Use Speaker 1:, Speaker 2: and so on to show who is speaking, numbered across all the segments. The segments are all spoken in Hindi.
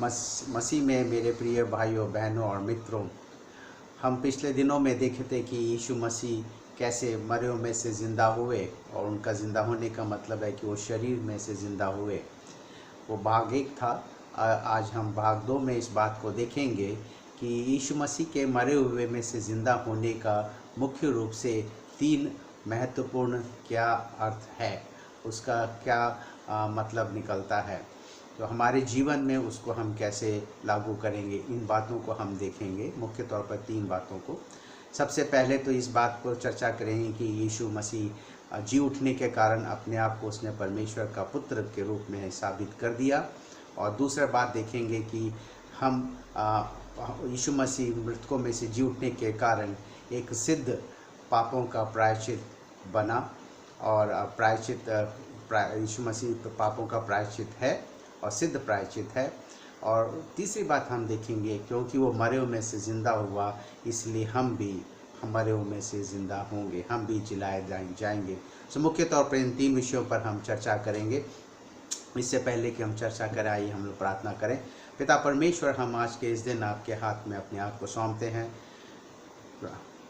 Speaker 1: मसीह में मेरे प्रिय भाइयों बहनों और मित्रों, हम पिछले दिनों में देखे थे कि यीशु मसीह कैसे मरे हुए में से ज़िंदा हुए। और उनका ज़िंदा होने का मतलब है कि वो शरीर में से ज़िंदा हुए। वो भाग एक था। आज हम भाग दो में इस बात को देखेंगे कि यीशु मसीह के मरे हुए में से ज़िंदा होने का मुख्य रूप से तीन महत्वपूर्ण क्या अर्थ है, उसका क्या मतलब निकलता है, तो हमारे जीवन में उसको हम कैसे लागू करेंगे, इन बातों को हम देखेंगे। मुख्य तौर पर तीन बातों को। सबसे पहले तो इस बात को चर्चा करेंगे कि यीशु मसीह जी उठने के कारण अपने आप को उसने परमेश्वर का पुत्र के रूप में साबित कर दिया। और दूसरा बात देखेंगे कि हम यीशु मसीह मृतकों में से जी उठने के कारण एक सिद्ध पापों का प्रायश्चित बना। और यीशु मसीह पापों का प्रायश्चित है और सिद्ध प्रायश्चित है। और तीसरी बात हम देखेंगे, क्योंकि वो मरे हुए में से ज़िंदा हुआ, इसलिए हम भी मरे हुए में से ज़िंदा होंगे, हम भी जिलाए जाएंगे। तो मुख्य तौर पर इन तीन विषयों पर हम चर्चा करेंगे। इससे पहले कि हम चर्चा करें, आइए हम लोग प्रार्थना करें। पिता परमेश्वर, हम आज के इस दिन आपके हाथ में अपने आप को सौंपते हैं।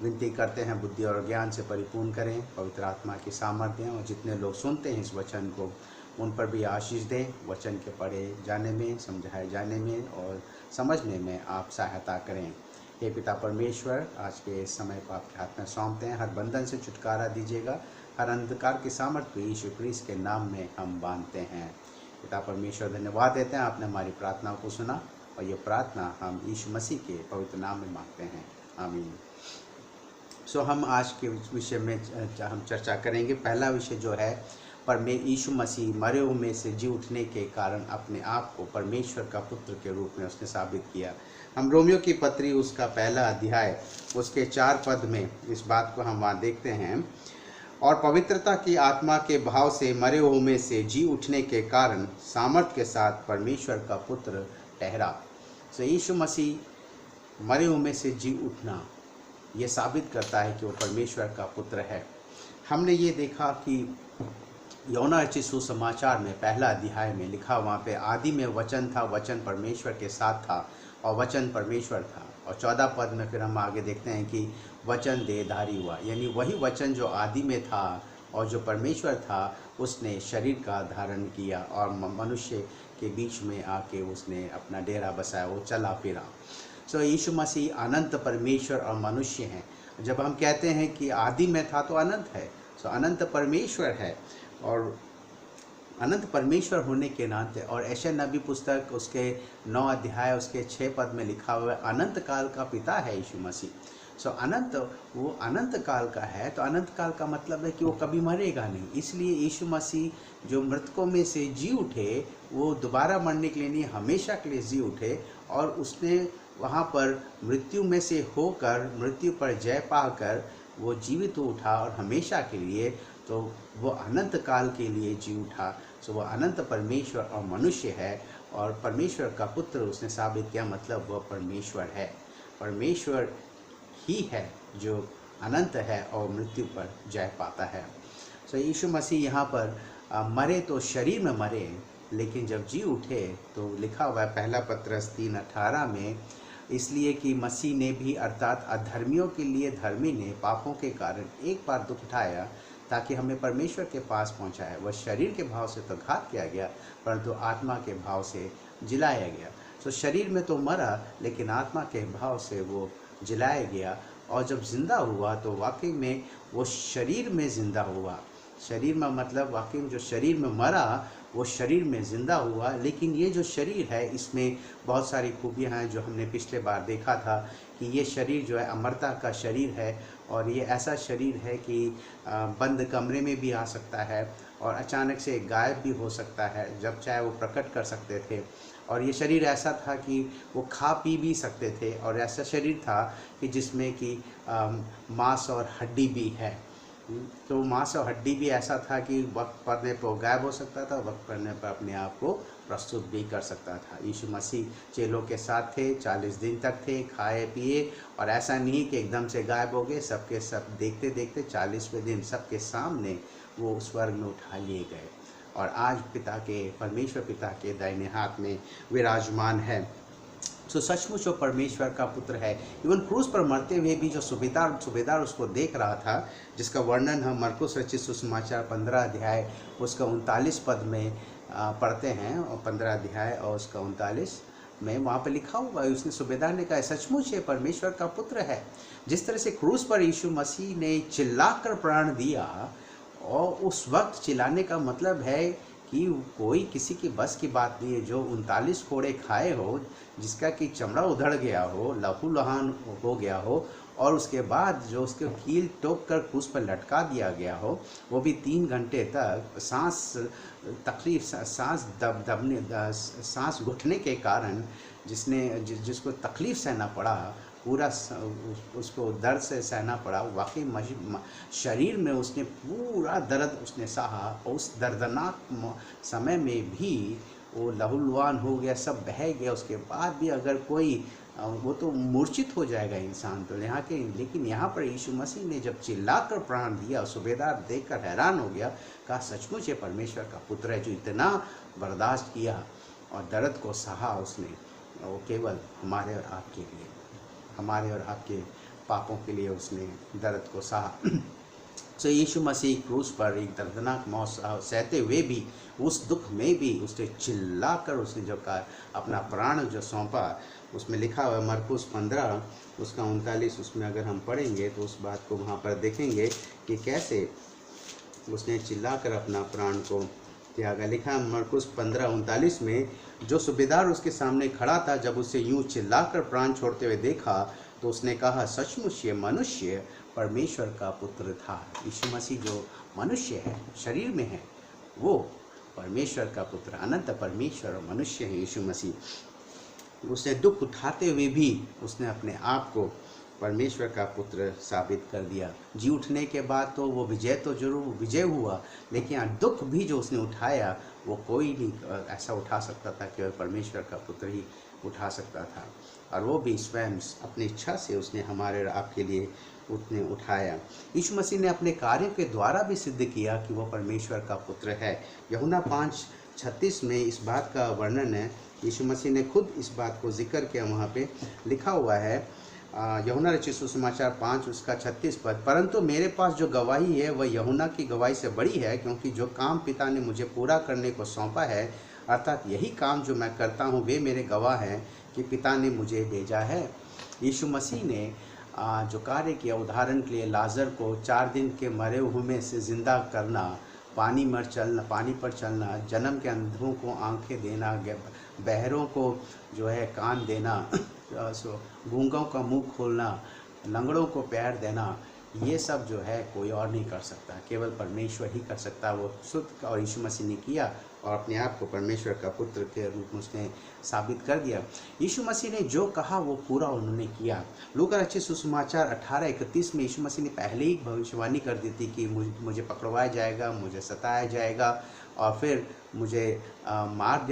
Speaker 1: विनती करते हैं बुद्धि और ज्ञान से परिपूर्ण करें, पवित्र आत्मा की सामर्थ्य दें, और जितने लोग सुनते हैं इस वचन को उन पर भी आशीष दें। वचन के पढ़े जाने में, समझाए जाने में और समझने में आप सहायता करें। हे पिता परमेश्वर, आज के इस समय को आपके हाथ में सौंपते हैं। हर बंधन से छुटकारा दीजिएगा, हर अंधकार की सामर्थ्य यीशु क्रिस्त के नाम में हम बांधते हैं। पिता परमेश्वर, धन्यवाद देते हैं, आपने हमारी प्रार्थना को सुना, और ये प्रार्थना हम यीशु मसीह के पवित्र नाम में मांगते हैं, आमीन। हम आज के विषय में हम चर्चा करेंगे। पहला विषय जो है, यीशु मसीह मरे हुए में से जी उठने के कारण अपने आप को परमेश्वर का पुत्र के रूप में उसने साबित किया। हम रोमियो की पत्री उसका पहला अध्याय उसके 4 पद में इस बात को हम वहाँ देखते हैं। और पवित्रता की आत्मा के भाव से मरे हुए में से जी उठने के कारण सामर्थ्य के साथ परमेश्वर का पुत्र ठहरा। यीशु मसीह मरे हुए में से जी उठना ये साबित करता है कि वो परमेश्वर का पुत्र है। हमने ये देखा कि यूहन्ना रचित सुसमाचार में पहला अध्याय में लिखा, वहाँ पे आदि में वचन था, वचन परमेश्वर के साथ था और वचन परमेश्वर था। और 14 पद में फिर हम आगे देखते हैं कि वचन देहधारी हुआ, यानी वही वचन जो आदि में था और जो परमेश्वर था, उसने शरीर का धारण किया और मनुष्य के बीच में आके उसने अपना डेरा बसाया, वो चला फिरा। यीशु मसीह अनंत परमेश्वर और मनुष्य हैं। जब हम कहते हैं कि आदि में था तो अनंत है, अनंत परमेश्वर है। और अनंत परमेश्वर होने के नाते, और यशायाह नबी पुस्तक उसके 9 अध्याय उसके 6 पद में लिखा हुआ है, अनंत काल का पिता है यीशु मसीह। अनंत, वो अनंत काल का है, तो अनंत काल का मतलब है कि वो कभी मरेगा नहीं। इसलिए यीशु मसीह जो मृतकों में से जी उठे, वो दोबारा मरने के लिए नहीं, हमेशा के लिए जी उठे। और उसने वहाँ पर मृत्यु में से होकर, मृत्यु पर जय पाकर वो जीवित उठा और हमेशा के लिए, तो वो अनंत काल के लिए जी उठा। वो अनंत परमेश्वर और मनुष्य है, और परमेश्वर का पुत्र उसने साबित किया, मतलब वह परमेश्वर है। परमेश्वर ही है जो अनंत है और मृत्यु पर जय पाता है। यीशु मसीह यहाँ पर मरे तो शरीर में मरे, लेकिन जब जी उठे तो लिखा हुआ है पहला पत्रस 3:18 में, इसलिए कि मसीह ने भी, अर्थात अधर्मियों के लिए धर्मी ने, पापों के कारण एक बार दुख उठाया ताकि हमें परमेश्वर के पास पहुंचाए। वह शरीर के भाव से तो घात किया गया, परंतु आत्मा के भाव से जिलाया गया। शरीर में तो मरा, लेकिन आत्मा के भाव से वो जिलाया गया। और जब जिंदा हुआ तो वाकई में वो शरीर में जिंदा हुआ। शरीर में मतलब वाकई में जो शरीर में मरा वो शरीर में जिंदा हुआ। लेकिन ये जो शरीर है, इसमें बहुत सारी खूबियाँ हैं जो हमने पिछले बार देखा था कि ये शरीर जो है अमरता का शरीर है। और ये ऐसा शरीर है कि बंद कमरे में भी आ सकता है और अचानक से गायब भी हो सकता है, जब चाहे वो प्रकट कर सकते थे। और ये शरीर ऐसा था कि वो खा पी भी सकते थे, और ऐसा शरीर था कि जिसमें कि मांस और हड्डी भी है। तो मांस और हड्डी भी ऐसा था कि वक्त पड़ने पर गायब हो सकता था, वक्त पड़ने पर अपने आप को प्रस्तुत भी कर सकता था। यीशु मसीह चेलों के साथ थे, 40 दिन तक थे, खाए पिए, और ऐसा नहीं कि एकदम से गायब हो गए। सबके सब देखते देखते 40वें दिन सबके सामने वो स्वर्ग में उठा लिए गए। और आज परमेश्वर पिता के दाहिने हाथ में विराजमान है। सो सचमुच वो परमेश्वर का पुत्र है। इवन क्रूस पर मरते हुए भी जो सूबेदार उसको देख रहा था, जिसका वर्णन हम मरकुस रचित सुसमाचार 15 अध्याय उसका 39 पद में पढ़ते हैं, और 15 अध्याय और उसका 39 में वहाँ पर लिखा हुआ है, उसने सूबेदार ने कहा सचमुच ये परमेश्वर का पुत्र है। जिस तरह से क्रूस पर यीशु मसीह ने चिल्लाकर प्राण दिया, और उस वक्त चिल्लाने का मतलब है कि कोई किसी की बस की बात नहीं है। जो 39 कोड़े खाए हो, जिसका कि चमड़ा उधड़ गया हो, लहूलुहान हो गया हो, और उसके बाद जो उसके कील टोक कर क्रूस पर लटका दिया गया हो, वो भी 3 घंटे तक सांस घुटने के कारण जिसको तकलीफ़ सहना पड़ा, पूरा उसको दर्द से सहना पड़ा। वाकई शरीर में उसने पूरा दर्द उसने सहा, और उस दर्दनाक समय में भी वो लहूलुहान हो गया, सब बह गया। उसके बाद भी अगर कोई वो तो मूर्छित हो जाएगा इंसान तो लेकिन यहाँ पर यीशु मसीह ने जब चिल्लाकर प्राण दिया, सूबेदार देखकर हैरान हो गया, कहा सचमुच ये परमेश्वर का पुत्र है, जो इतना बर्दाश्त किया और दर्द को सहा उसने, वो केवल हमारे और आपके लिए, हमारे और आपके पापों के लिए उसने दर्द को सहा। तो यीशु मसीह क्रूस पर एक दर्दनाक मौत सहते हुए भी, उस दुख में भी उसने चिल्लाकर उसने जो कहा, अपना प्राण जो सौंपा, उसमें लिखा हुआ है मरकुस 15 उसका 39, उसमें अगर हम पढ़ेंगे तो उस बात को वहाँ पर देखेंगे कि कैसे उसने चिल्लाकर अपना प्राण को त्यागा। लिखा मरकुस 15:39 में, जो सूबेदार उसके सामने खड़ा था जब उसे यूं चिल्लाकर प्राण छोड़ते हुए देखा तो उसने कहा सचमुच ये मनुष्य परमेश्वर का पुत्र था। यीशु मसीह जो मनुष्य है, शरीर में है, वो परमेश्वर का पुत्र, अनंत परमेश्वर और मनुष्य है यीशु मसीह। उसने दुख उठाते हुए भी उसने अपने आप को परमेश्वर का पुत्र साबित कर दिया। जी उठने के बाद तो वो तो जरूर विजय हुआ, लेकिन दुख भी जो उसने उठाया वो कोई नहीं ऐसा उठा सकता था, केवल परमेश्वर का पुत्र ही उठा सकता था। और वो भी स्वयं अपनी इच्छा से उसने हमारे और आपके लिए उसने उठाया। यीशु मसीह ने अपने कार्यों के द्वारा भी सिद्ध किया कि वो परमेश्वर का पुत्र है। यूहन्ना 5:36 में इस बात का वर्णन है, यीशु मसीह ने खुद इस बात को जिक्र किया। वहाँ पे लिखा हुआ है यूहन्ना रचित सुसमाचार 5 उसका 36 पद, परंतु मेरे पास जो गवाही है वह यूहन्ना की गवाही से बड़ी है, क्योंकि जो काम पिता ने मुझे पूरा करने को सौंपा है, अर्थात यही काम जो मैं करता हूँ, वे मेरे गवाह हैं कि पिता ने मुझे भेजा है। यीशु मसीह ने जो कार्य किया, उदाहरण के लिए लाजर को 4 दिन के मरे हुए में से ज़िंदा करना, पानी पर चलना, जन्म के अंधों को आंखें देना, बहरों को जो है कान देना, गूंगों का मुंह खोलना, लंगड़ों को पैर देना, ये सब जो है कोई और नहीं कर सकता, केवल परमेश्वर ही कर सकता। वो शुद्ध और यीशु मसीह ने किया और अपने आप को परमेश्वर का पुत्र के रूप में उसने साबित कर दिया। यीशु मसीह ने जो कहा वो पूरा उन्होंने किया। लूका रचित सुसमाचार 18:31 में यीशु मसीह ने पहले ही भविष्यवाणी कर दी थी कि मुझे पकड़वाया जाएगा, मुझे सताया जाएगा और फिर मुझे मार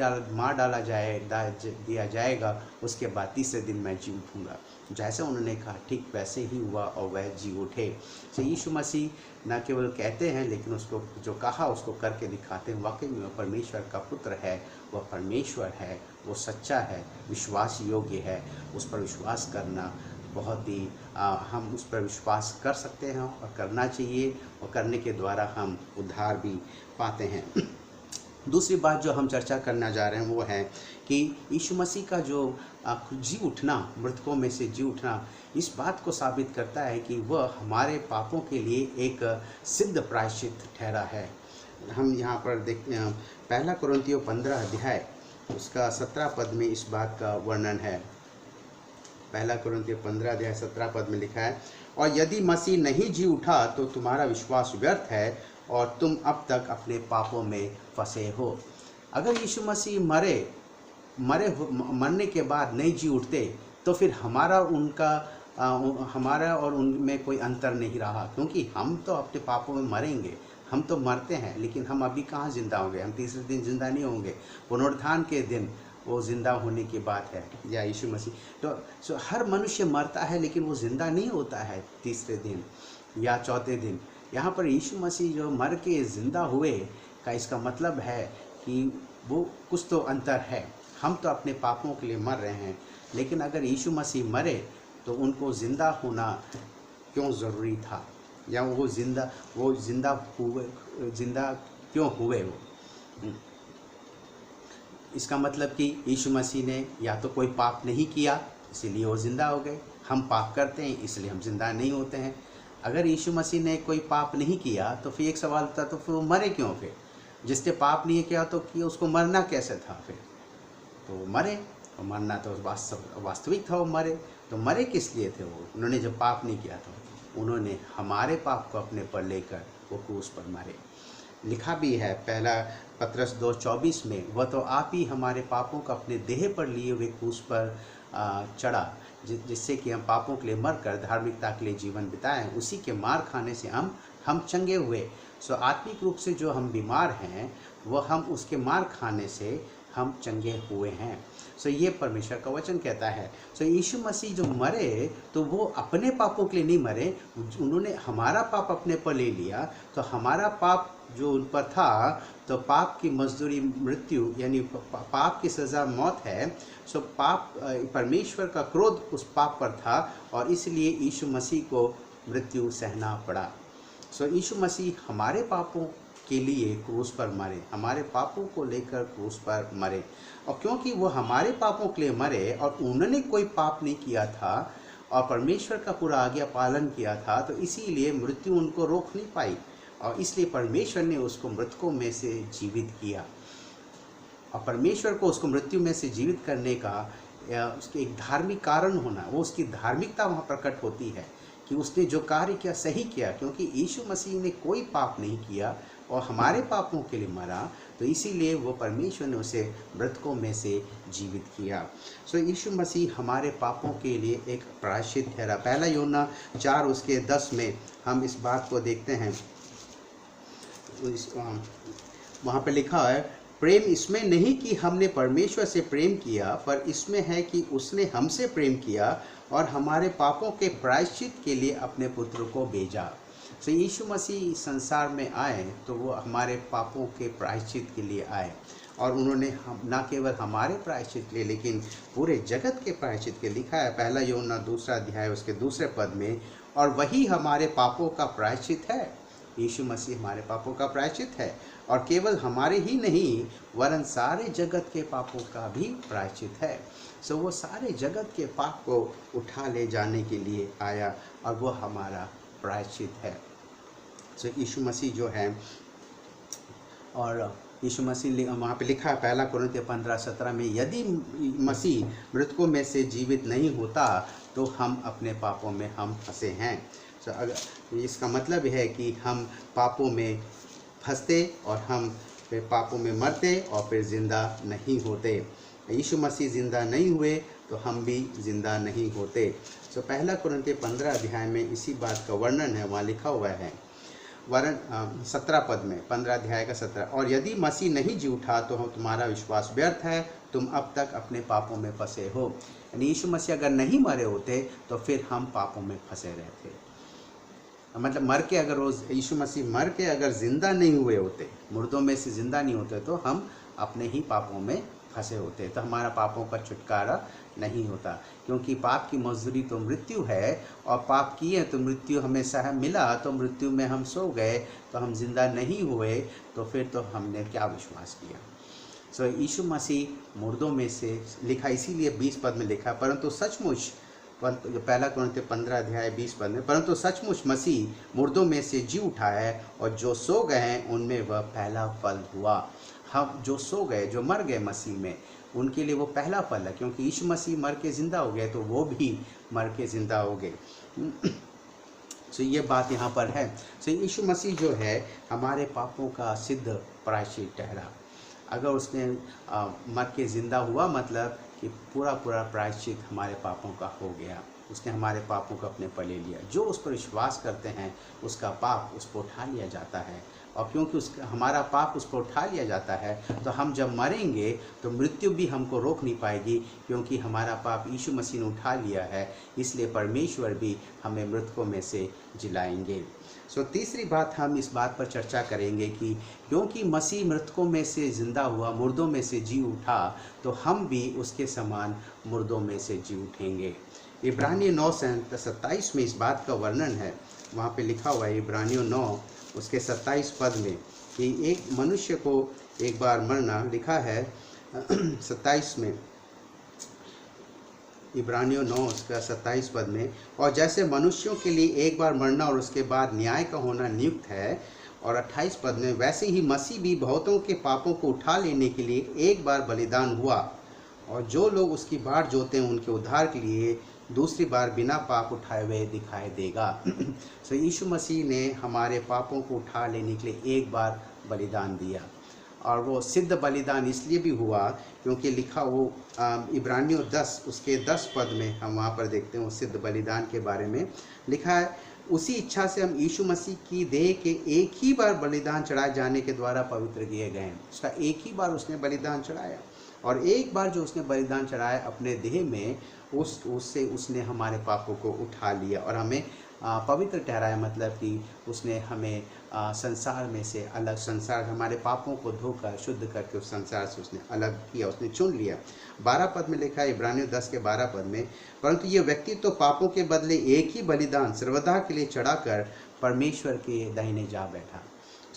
Speaker 1: डाला दिया जाएगा, उसके बाद तीसरे दिन मैं जी उठूँगा। जैसे उन्होंने कहा ठीक वैसे ही हुआ और वह जी उठे। तो यीशु मसीह न केवल कहते हैं लेकिन उसको जो कहा उसको करके दिखाते हैं। वाकई में वह परमेश्वर का पुत्र है, वह परमेश्वर है, वो सच्चा है, विश्वास योग्य है। उस पर विश्वास करना बहुत ही हम उस पर विश्वास कर सकते हैं और करना चाहिए, और करने के द्वारा हम उद्धार भी पाते हैं। दूसरी बात जो हम चर्चा करना जा रहे हैं वो है कि यीशु मसीह का जो जी उठना, मृतकों में से जी उठना, इस बात को साबित करता है कि वह हमारे पापों के लिए एक सिद्ध प्रायश्चित ठहरा है। हम यहाँ पर देखते हैं 1 कुरिन्थियों 15 अध्याय उसका 17 पद में इस बात का वर्णन है। 1 कुरिन्थियों 15 अध्याय 17 पद में लिखा है, और यदि मसीह नहीं जी उठा तो तुम्हारा विश्वास व्यर्थ है और तुम अब तक अपने पापों में फंसे हो। अगर यीशु मसीह मरने के बाद नहीं जी उठते तो फिर हमारा और उनमें कोई अंतर नहीं रहा, क्योंकि हम तो अपने पापों में मरेंगे, हम तो मरते हैं, लेकिन हम अभी कहाँ जिंदा होंगे, हम तीसरे दिन जिंदा नहीं होंगे। पुनरुत्थान के दिन वो जिंदा होने की बात है, या यीशु मसीह तो हर मनुष्य मरता है लेकिन वो जिंदा नहीं होता है तीसरे दिन या चौथे दिन। यहाँ पर यीशु मसीह जो मर के ज़िंदा हुए का इसका मतलब है कि वो कुछ तो अंतर है। हम तो अपने पापों के लिए मर रहे हैं, लेकिन अगर यीशु मसीह मरे तो उनको ज़िंदा होना क्यों ज़रूरी था, या वो ज़िंदा क्यों हुए वो। इसका मतलब कि यीशु मसीह ने या तो कोई पाप नहीं किया इसीलिए वो ज़िंदा हो गए, हम पाप करते हैं इसलिए हम ज़िंदा नहीं होते हैं। अगर यीशु मसीह ने कोई पाप नहीं किया तो फिर एक सवाल था, तो फिर वो मरे क्यों? फिर जिसने पाप नहीं किया तो कि उसको मरना कैसे था? फिर तो वो मरे, और मरना तो वास्तविक था, वो मरे। तो मरे किस लिए थे वो? उन्होंने जब पाप नहीं किया था, उन्होंने हमारे पाप को अपने पर लेकर वो क्रूस पर मरे। लिखा भी है पहला पत्रस 2:24 में, वह तो आप ही हमारे पापों को अपने देह पर लिए हुए क्रूस पर चढ़ा, जिससे कि हम पापों के लिए मरकर धार्मिकता के लिए जीवन बिताएं। उसी के मार खाने से हम चंगे हुए। सो आत्मिक रूप से जो हम बीमार हैं वह हम उसके मार खाने से हम चंगे हुए हैं। सो ये परमेश्वर का वचन कहता है। सो यीशु मसीह जो मरे तो वो अपने पापों के लिए नहीं मरे, उन्होंने हमारा पाप अपने पर ले लिया। तो हमारा पाप जो उन पर था, तो पाप की मजदूरी मृत्यु, यानी पाप की सज़ा मौत है। सो पाप, परमेश्वर का क्रोध उस पाप पर था, और इसलिए यीशु मसीह को मृत्यु सहना पड़ा। सो यीशु मसीह हमारे पापों के लिए क्रूस पर मरे, हमारे पापों को लेकर क्रूस पर मरे। और क्योंकि वो हमारे पापों के लिए मरे और उन्होंने कोई पाप नहीं किया था और परमेश्वर का पूरा आज्ञा पालन किया था, तो इसीलिए मृत्यु उनको रोक नहीं पाई, और इसलिए परमेश्वर ने उसको मृतकों में से जीवित किया। और परमेश्वर को उसको मृत्यु में से जीवित करने का उसके एक धार्मिक कारण होना, वो उसकी धार्मिकता वहाँ प्रकट होती है कि उसने जो कार्य किया सही किया, क्योंकि यीशु मसीह ने कोई पाप नहीं किया और हमारे पापों के लिए मरा, तो इसीलिए वो परमेश्वर ने उसे मृतकों में से जीवित किया। सो यीशु मसीह हमारे पापों के लिए एक प्रायश्चित ठहरा। पहला यूहन्ना 4:10 में हम इस बात को देखते हैं। वहाँ पे लिखा है, प्रेम इसमें नहीं कि हमने परमेश्वर से प्रेम किया, पर इसमें है कि उसने हमसे प्रेम किया और हमारे पापों के प्रायश्चित के लिए अपने पुत्र को भेजा। सो यीशु मसीह संसार में आए तो वो हमारे पापों के प्रायश्चित के लिए आए, और उन्होंने न केवल हमारे प्रायश्चित के लिए लेकिन पूरे जगत के प्रायश्चित के। लिखा है पहला यूहन्ना 2 उसके 2 पद में, और वही हमारे पापों का प्रायश्चित है। यीशु मसीह हमारे पापों का प्रायश्चित है, और केवल हमारे ही नहीं वरन सारे जगत के पापों का भी प्रायश्चित है। सो वो सारे जगत के पाप को उठा ले जाने के लिए आया, और वो हमारा प्रायश्चित है। सो यीशु मसीह जो है, और यीशु मसीह वहाँ पे लिखा है पहला कुरिन्थियों 15:17 में, यदि मसीह मृतकों में से जीवित नहीं होता तो हम अपने पापों में हम फंसे हैं। सो अगर इसका मतलब है कि हम पापों में फंसते और हम फिर पापों में मरते और फिर ज़िंदा नहीं होते। यीशु मसीह ज़िंदा नहीं हुए तो हम भी ज़िंदा नहीं होते। सो पहला कुरिन्थियों 15 में इसी बात का वर्णन है। वहाँ लिखा हुआ है 17 पद में, 15 का 17, और यदि मसीह नहीं जी उठा तो तुम्हारा विश्वास व्यर्थ है, तुम अब तक अपने पापों में फंसे हो। यानी यीशु मसीह अगर नहीं मरे होते तो फिर हम पापों में फंसे रहते। मतलब मर के अगर रोज़ यीशु मसीह मर के अगर ज़िंदा नहीं हुए होते, मुर्दों में से ज़िंदा नहीं होते, तो हम अपने ही पापों में फंसे होते, तो हमारा पापों का छुटकारा नहीं होता। क्योंकि पाप की मजदूरी तो मृत्यु है, और पाप किए तो मृत्यु हमें सह मिला, तो मृत्यु में हम सो गए, तो हम जिंदा नहीं हुए, तो फिर तो हमने क्या विश्वास किया। सो यीशु मसीह मुर्दों में से, लिखा इसीलिए 20 पद में लिखा, परंतु सचमुच, पहला कुरिन्थियों 15 पद में, परंतु सचमुच मसीह मुर्दों में से जी उठा है, और जो सो गए हैं उनमें वह पहला फल हुआ। हम जो सो गए, जो मर गए मसीह में, उनके लिए वो पहला फल है, क्योंकि यीशु मसीह मर के ज़िंदा हो गए तो वो भी मर के ज़िंदा हो गए। सो ये बात यहाँ पर है। सो यीशु मसीह जो है हमारे पापों का सिद्ध प्रायश्चित ठहरा। अगर उसने मर के ज़िंदा हुआ, मतलब कि पूरा प्रायश्चित हमारे पापों का हो गया। उसने हमारे पापों को अपने पर ले लिया। जो उस पर विश्वास करते हैं उसका पाप उस पर उठा लिया जाता है, और क्योंकि हमारा पाप उस पर उठा लिया जाता है, तो हम जब मरेंगे तो मृत्यु भी हमको रोक नहीं पाएगी, क्योंकि हमारा पाप यीशु मसीह ने उठा लिया है। इसलिए परमेश्वर भी हमें मृतकों में से जिलाएंगे। तीसरी बात हम इस बात पर चर्चा करेंगे कि क्योंकि मसीह मृतकों में से जिंदा हुआ, मुर्दों में से जी उठा, तो हम भी उसके समान मुर्दों में से जी उठेंगे। इब्रानियों 9:27 में इस बात का वर्णन है। वहाँ पे लिखा हुआ है इब्रानियों 9 उसके 27 पद में कि एक मनुष्य को एक बार मरना, लिखा है 27 में, इब्रानियों 9 उसका 27 पद में, और जैसे मनुष्यों के लिए एक बार मरना और उसके बाद न्याय का होना नियुक्त है, और 28 पद में, वैसे ही मसीह भी बहुतों के पापों को उठा लेने के लिए एक बार बलिदान हुआ, और जो लोग उसकी बाट जोते हैं उनके उद्धार के लिए दूसरी बार बिना पाप उठाए हुए दिखाई देगा। यीशु मसीह ने हमारे पापों को उठा लेने के लिए एक बार बलिदान दिया, और वो सिद्ध बलिदान इसलिए भी हुआ क्योंकि लिखा वो इब्रानियों 10 उसके 10 पद में हम वहाँ पर देखते हैं वो सिद्ध बलिदान के बारे में लिखा है, उसी इच्छा से हम यीशु मसीह की देह के एक ही बार बलिदान चढ़ाए जाने के द्वारा पवित्र किए गए हैं। उसका एक ही बार उसने बलिदान चढ़ाया, और एक बार जो उसने बलिदान चढ़ाया अपने देह में, उससे उसने हमारे पापों को उठा लिया और हमें पवित्र ठहराया। मतलब कि उसने हमें संसार में से अलग, संसार हमारे पापों को धोकर शुद्ध करके उस संसार से उसने अलग किया, उसने चुन लिया। 12 पद में लिखा है इब्रानियों 10 के 12 पद में, परंतु ये व्यक्ति तो पापों के बदले एक ही बलिदान सर्वदा के लिए चढ़ाकर परमेश्वर के दाहिने जा बैठा।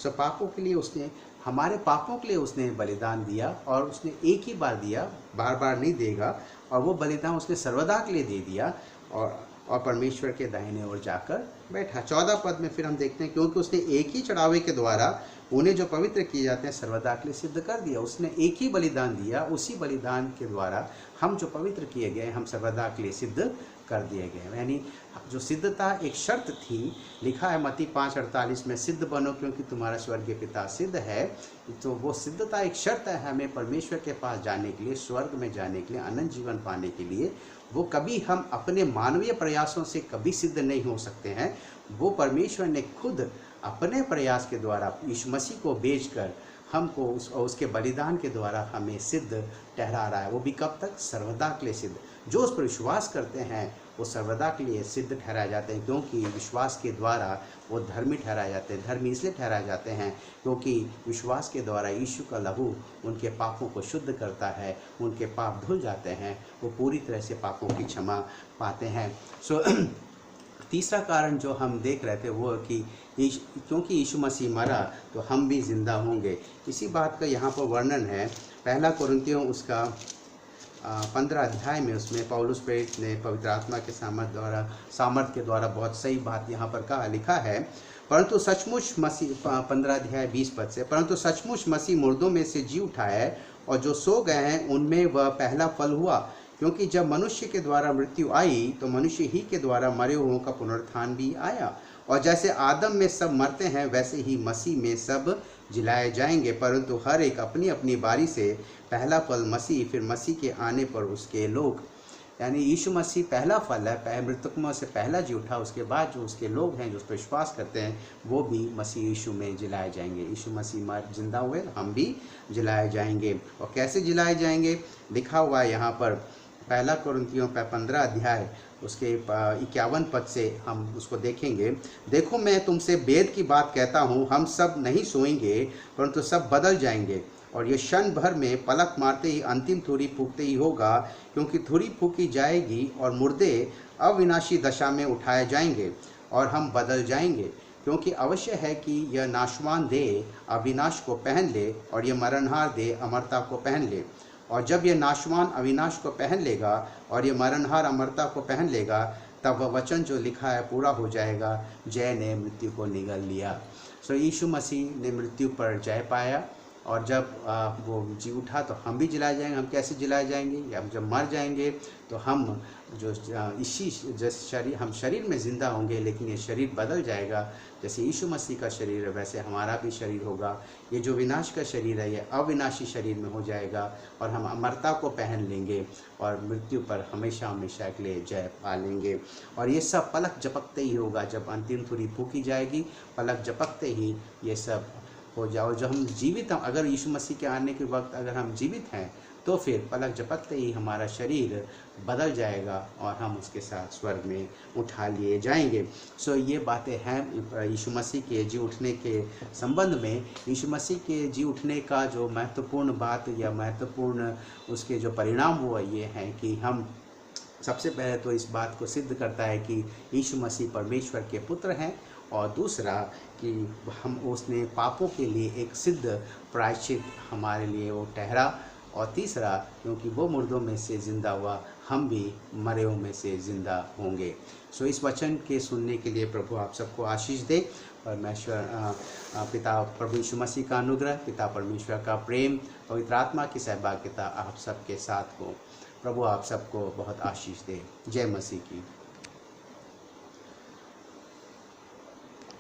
Speaker 1: पापों के लिए उसने, हमारे पापों के लिए उसने बलिदान दिया, और उसने एक ही बार दिया, बार बार नहीं देगा, और वो बलिदान उसने सर्वदा के लिए दे दिया, और परमेश्वर के दाहिने ओर जाकर बैठा। 14 पद में फिर हम देखते हैं, क्योंकि उसने एक ही चढ़ावे के द्वारा उन्हें जो पवित्र किए जाते हैं सर्वदा के लिए सिद्ध कर दिया। उसने एक ही बलिदान दिया, उसी बलिदान के द्वारा हम जो पवित्र किए गए हम सर्वदा के लिए सिद्ध कर दिए गए। यानी जो सिद्धता एक शर्त थी, लिखा है मत्ती 5:48 में, सिद्ध बनो क्योंकि तुम्हारा स्वर्गीय पिता सिद्ध है। तो वो सिद्धता एक शर्त है हमें परमेश्वर के पास जाने के लिए, स्वर्ग में जाने के लिए, अनंत जीवन पाने के लिए। वो कभी हम अपने मानवीय प्रयासों से कभी सिद्ध नहीं हो सकते हैं। वो परमेश्वर ने खुद अपने प्रयास के द्वारा यीशु मसीह को भेजकर हमको उसके बलिदान के द्वारा हमें सिद्ध ठहरा रहा है। वो भी कब तक? सर्वदा के लिए सिद्ध। जो उस पर विश्वास करते हैं वो सर्वदा के लिए सिद्ध ठहराए जाते हैं, क्योंकि विश्वास के द्वारा वो धर्मी ठहराए जाते हैं। धर्मी इसलिए ठहराए जाते हैं क्योंकि विश्वास के द्वारा यीशु का लहू उनके पापों को शुद्ध करता है, उनके पाप धुल जाते हैं, वो पूरी तरह से पापों की क्षमा पाते हैं। तीसरा कारण जो हम देख रहे थे वो कि क्योंकि यीशु मसीह मरा तो हम भी जिंदा होंगे। इसी बात का यहाँ पर वर्णन है 1 कुरिन्थियों उसका 15 अध्याय में। उसमें पौलुस प्रेरित ने पवित्र आत्मा के सामर्थ के द्वारा बहुत सही बात यहाँ पर कहा, लिखा है, परंतु सचमुच मसीह 15 अध्याय 20 पद से, परंतु सचमुच मसीह मुर्दों में से जी उठा है, और जो सो गए हैं उनमें वह पहला फल हुआ। क्योंकि जब मनुष्य के द्वारा मृत्यु आई तो मनुष्य ही के द्वारा मरे हुओं का पुनरुत्थान भी आया। और जैसे आदम में सब मरते हैं वैसे ही मसीह में सब जिलाए जाएंगे, परंतु हर एक अपनी अपनी बारी से, पहला फल मसीह, फिर मसीह के आने पर उसके लोग। यानी यीशु मसीह पहला फल है, मृतकों से पहला जी उठा, उसके बाद जो उसके लोग हैं जो उस पर विश्वास करते हैं वो भी मसीह यीशु में जिलाए जाएंगे। यीशु मसीह जिंदा हुए, हम भी जिलाए जाएंगे। और कैसे जिलाए जाएंगे? लिखा हुआ है यहाँ पर 1 कुरिन्थियों 15 अध्याय उसके 51 पद से हम उसको देखेंगे। देखो मैं तुमसे भेद की बात कहता हूँ, हम सब नहीं सोएंगे परंतु सब बदल जाएंगे, और ये क्षण भर में पलक मारते ही अंतिम थुरी फूंकते ही होगा, क्योंकि थुरी फूंकी जाएगी और मुर्दे अविनाशी दशा में उठाए जाएंगे और हम बदल जाएंगे। क्योंकि अवश्य है कि यह नाशवान देह अविनाश को पहन ले और यह मरणहार देह अमरता को पहन ले। और जब यह नाशवान अविनाश को पहन लेगा और ये मरणहार अमरता को पहन लेगा, तब वह वचन जो लिखा है पूरा हो जाएगा, जय ने मृत्यु को निगल लिया। यीशु मसीह ने मृत्यु पर जय पाया, और जब वो जी उठा तो हम भी जिलाए जाएंगे। हम कैसे जिलाए जाएंगे? हम जब मर जाएंगे तो हम जो शरीर, हम शरीर में ज़िंदा होंगे, लेकिन ये शरीर बदल जाएगा। जैसे यीशु मसीह का शरीर है वैसे हमारा भी शरीर होगा। ये जो विनाश का शरीर है ये अविनाशी शरीर में हो जाएगा, और हम अमरता को पहन लेंगे और मृत्यु पर हमेशा हमेशा के लिए जय पा लेंगे। और ये सब पलक झपकते ही होगा। जब अंतिम थुरी फूंकी जाएगी, पलक झपकते ही ये सब हो जाओ। जो हम जीवित, हम अगर यीशु मसीह के आने के वक्त अगर हम जीवित हैं तो फिर पलक झपकते ही हमारा शरीर बदल जाएगा और हम उसके साथ स्वर्ग में उठा लिए जाएंगे। सो ये बातें हैं यीशु मसीह के जी उठने के संबंध में। यीशु मसीह के जी उठने का जो महत्वपूर्ण बात या महत्वपूर्ण उसके जो परिणाम हुआ ये हैं कि हम सबसे पहले तो इस बात को सिद्ध करता है कि यीशु मसीह परमेश्वर के पुत्र हैं, और दूसरा कि हम उसने पापों के लिए एक सिद्ध प्रायश्चित हमारे लिए वो ठहरा, और तीसरा क्योंकि वो मुर्दों में से ज़िंदा हुआ हम भी मरे हुओं में से ज़िंदा होंगे। सो इस वचन के सुनने के लिए प्रभु आप सबको आशीष दे। परमेश्वर पिता प्रभु यीशु मसीह का अनुग्रह, पिता परमेश्वर का प्रेम, पवित्र आत्मा की सहभागिता आप सबके साथ हो। प्रभु आप सबको बहुत आशीष दे। जय मसीह की।